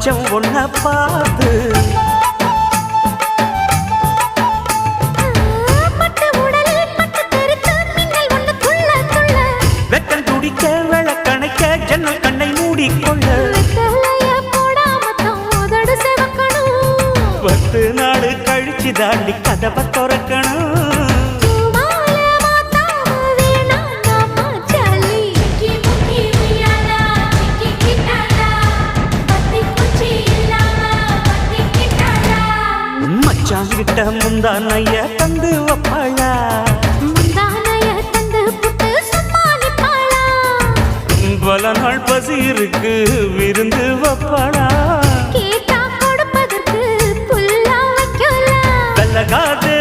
மச்சம் ஒன்ன பார்த்து வெக்கம் துடிக்க விளக்கணைக்க ஜன்னல் கண்ணை மூடிக்கொள்ள 10 நாடு கழிச்சு தாண்டி கதவை திறக்கணும். மச்சாங்கிட்ட முந்தானைய தந்து வப்பாளா பல நாள் பசி இருக்கு விருந்து வப்பாளா வெள்ளகாது